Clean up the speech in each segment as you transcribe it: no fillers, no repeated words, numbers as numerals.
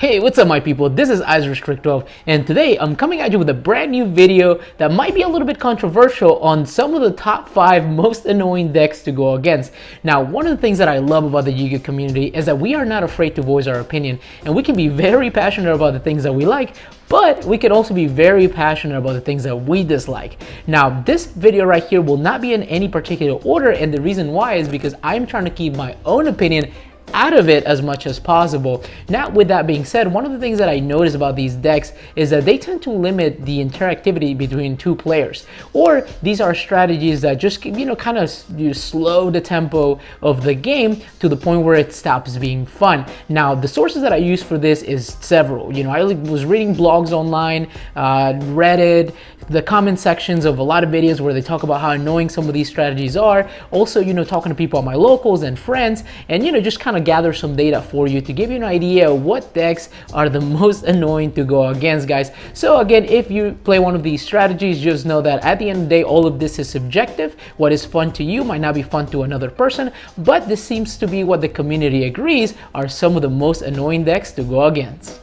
Hey, what's up my people? This is IceRestrict12 and today I'm coming at you with a brand new video that might be a little bit controversial on some of the top 5 most annoying decks to go against. Now, one of the things that I love about the Yu-Gi-Oh community is that we are not afraid to voice our opinion, and we can be very passionate about the things that we like, but we can also be very passionate about the things that we dislike. Now, this video right here will not be in any particular order, and the reason why is because I'm trying to keep my own opinion out of it as much as possible. Now, with that being said, one of the things that I notice about these decks is that they tend to limit the interactivity between two players, or these are strategies that just kind of slow the tempo of the game to the point where it stops being fun. Now, the sources that I use for this is several. I was reading blogs online, Reddit, the comment sections of a lot of videos where they talk about how annoying some of these strategies are. Also, talking to people at my locals and friends, and just kind of gather some data for you to give you an idea of what decks are the most annoying to go against, guys. So again, if you play one of these strategies, just know that at the end of the day, all of this is subjective. What is fun to you might not be fun to another person, but this seems to be what the community agrees are some of the most annoying decks to go against.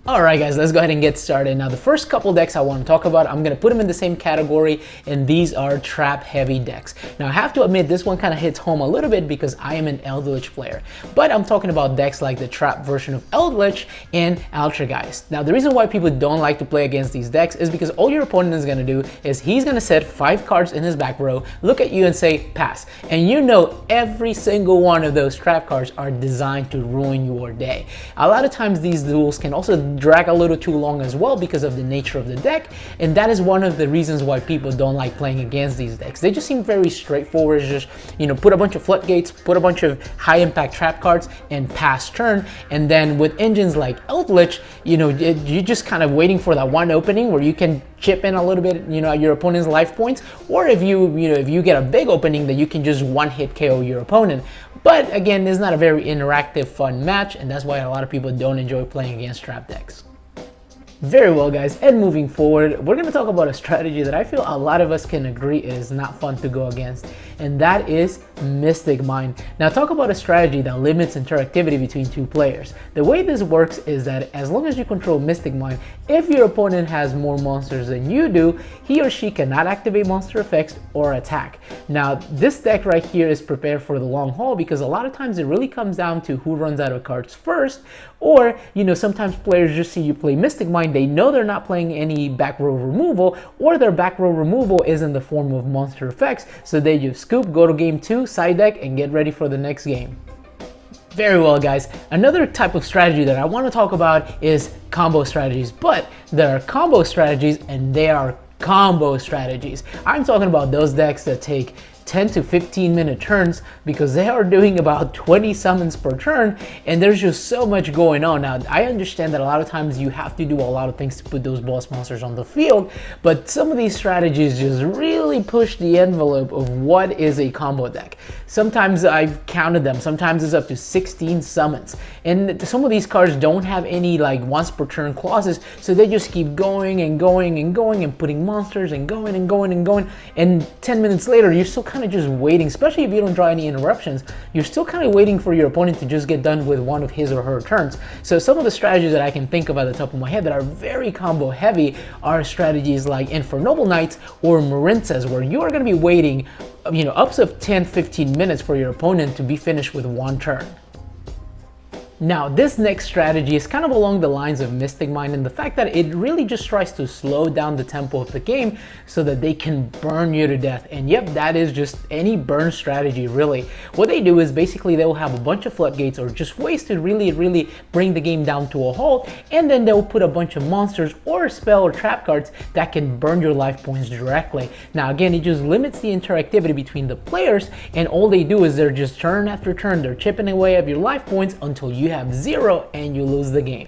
Alright guys, let's go ahead and get started. Now, the first couple decks I want to talk about, I'm going to put them in the same category, and these are trap heavy decks. Now, I have to admit this one kind of hits home a little bit because I am an Eldritch player, but I'm talking about decks like the trap version of Eldritch and Altergeist. Now, the reason why people don't like to play against these decks is because all your opponent is going to do is he's going to set 5 cards in his back row, look at you and say pass, and every single one of those trap cards are designed to ruin your day. A lot of times these duels can also drag a little too long as well because of the nature of the deck, and that is one of the reasons why people don't like playing against these decks. They just seem very straightforward. Just put a bunch of floodgates, put a bunch of high impact trap cards, and pass turn. And then with engines like Eldritch, you're just kind of waiting for that one opening where you can chip in a little bit at your opponent's life points, or if you get a big opening, that you can just one hit KO your opponent. But again, it's not a very interactive, fun match, and that's why a lot of people don't enjoy playing against trap decks. Very well guys, and moving forward, we're going to talk about a strategy that I feel a lot of us can agree is not fun to go against, and that is Mystic Mine. Now, talk about a strategy that limits interactivity between two players. The way this works is that as long as you control Mystic Mine, if your opponent has more monsters than you do, he or she cannot activate monster effects or attack. Now, this deck right here is prepared for the long haul because a lot of times it really comes down to who runs out of cards first, or sometimes players just see you play Mystic Mine, they know they're not playing any back row removal, or their back row removal is in the form of monster effects, so they just scoop, go to game 2, side deck, and get ready for the next game. Very well guys, another type of strategy that I want to talk about is combo strategies, but there are combo strategies and there are combo strategies. I'm talking about those decks that take 10 to 15 minute turns because they are doing about 20 summons per turn, and there's just so much going on. Now, I understand that a lot of times you have to do a lot of things to put those boss monsters on the field, but some of these strategies just really push the envelope of what is a combo deck. Sometimes I've counted them, sometimes it's up to 16 summons, and some of these cards don't have any like once per turn clauses, so they just keep going and going and going and putting monsters and going and going and going, and 10 minutes later you're still kind of just waiting, especially if you don't draw any interruptions, you're still kind of waiting for your opponent to just get done with one of his or her turns. So some of the strategies that I can think of at the top of my head that are very combo heavy are strategies like Infernoble Knights or Marincas, where you are going to be waiting up to 10-15 minutes for your opponent to be finished with one turn. Now, this next strategy is kind of along the lines of Mystic Mine in the fact that it really just tries to slow down the tempo of the game so that they can burn you to death. And yep, that is just any burn strategy really. What they do is basically they will have a bunch of floodgates or just ways to really bring the game down to a halt, and then they'll put a bunch of monsters or spell or trap cards that can burn your life points directly. Now again, it just limits the interactivity between the players, and all they do is they're just turn after turn, they're chipping away at your life points until you have 0 and you lose the game.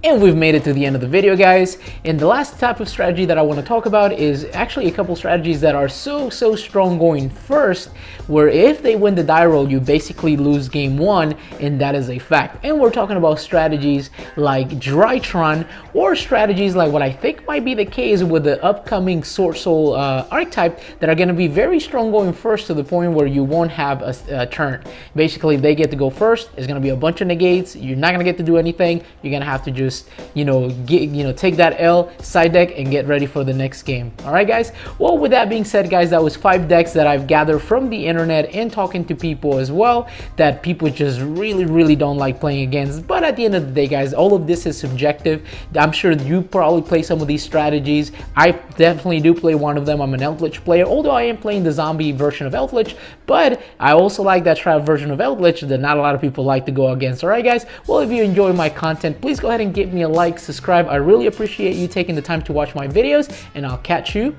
And we've made it to the end of the video, guys. And the last type of strategy that I want to talk about is actually a couple strategies that are so strong going first, where if they win the die roll, you basically lose game one, and that is a fact. And we're talking about strategies like Drytron, or strategies like what I think might be the case with the upcoming Sword Soul archetype that are going to be very strong going first, to the point where you won't have a turn. Basically, they get to go first. It's going to be a bunch of negates. You're not going to get to do anything. You're going to have to just take that L, side deck, and get ready for the next game. All right, guys. Well, with that being said, guys, that was 5 decks that I've gathered from the internet and talking to people as well, that people just really don't like playing against. But at the end of the day, guys, all of this is subjective. I'm sure you probably play some of these strategies. I definitely do play one of them. I'm an Eldritch player, although I am playing the zombie version of Eldritch, but I also like that trap version of Eldritch that not a lot of people like to go against. All right, guys. Well, if you enjoy my content, please go ahead and give me a like, subscribe. I really appreciate you taking the time to watch my videos, and I'll catch you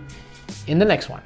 in the next one.